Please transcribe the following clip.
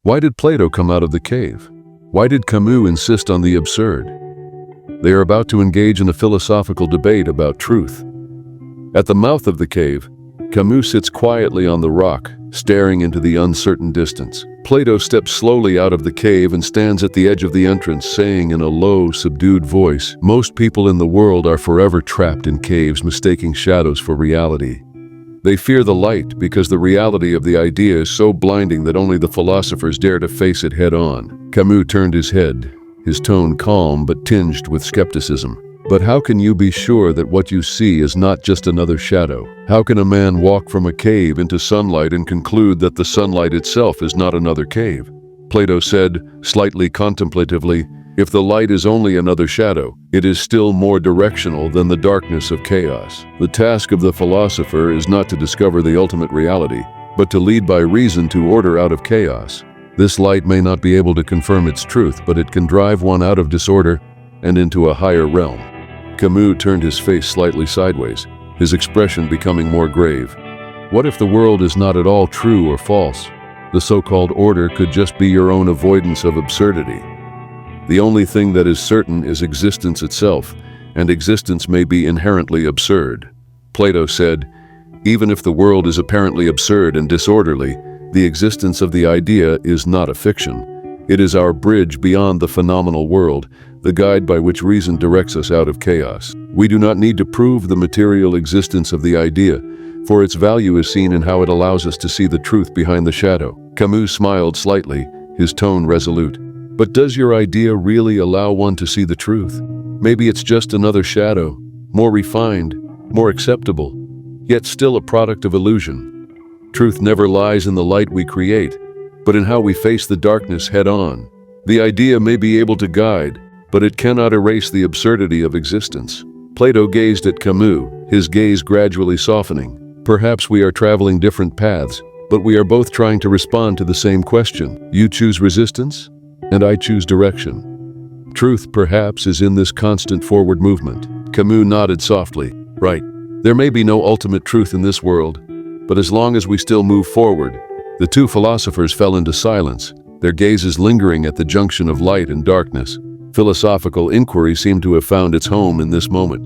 Why did Plato come out of the cave? Why did Camus insist on the absurd? They are about to engage in a philosophical debate about truth. At the mouth of the cave, Camus sits quietly on the rock, staring into the uncertain distance. Plato steps slowly out of the cave and stands at the edge of the entrance, saying in a low, subdued voice, "Most people in the world are forever trapped in caves, mistaking shadows for reality. They fear the light because the reality of the idea is so blinding that only the philosophers dare to face it head-on." Camus turned his head, his tone calm but tinged with skepticism. "But how can you be sure that what you see is not just another shadow? How can a man walk from a cave into sunlight and conclude that the sunlight itself is not another cave?" Plato said, slightly contemplatively, "If the light is only another shadow, it is still more directional than the darkness of chaos. The task of the philosopher is not to discover the ultimate reality, but to lead by reason to order out of chaos. This light may not be able to confirm its truth, but it can drive one out of disorder and into a higher realm." Camus turned his face slightly sideways, his expression becoming more grave. "What if the world is not at all true or false? The so-called order could just be your own avoidance of absurdity. The only thing that is certain is existence itself, and existence may be inherently absurd." Plato said, "Even if the world is apparently absurd and disorderly, the existence of the idea is not a fiction. It is our bridge beyond the phenomenal world, the guide by which reason directs us out of chaos. We do not need to prove the material existence of the idea, for its value is seen in how it allows us to see the truth behind the shadow." Camus smiled slightly, his tone resolute. "But does your idea really allow one to see the truth? Maybe it's just another shadow, more refined, more acceptable, yet still a product of illusion. Truth never lies in the light we create, but in how we face the darkness head-on. The idea may be able to guide, but it cannot erase the absurdity of existence." Plato gazed at Camus, his gaze gradually softening. "Perhaps we are traveling different paths, but we are both trying to respond to the same question. You choose resistance, and I choose direction. Truth, perhaps, is in this constant forward movement." Camus nodded softly. "Right. There may be no ultimate truth in this world, but as long as we still move forward." The two philosophers fell into silence, their gazes lingering at the junction of light and darkness. Philosophical inquiry seemed to have found its home in this moment.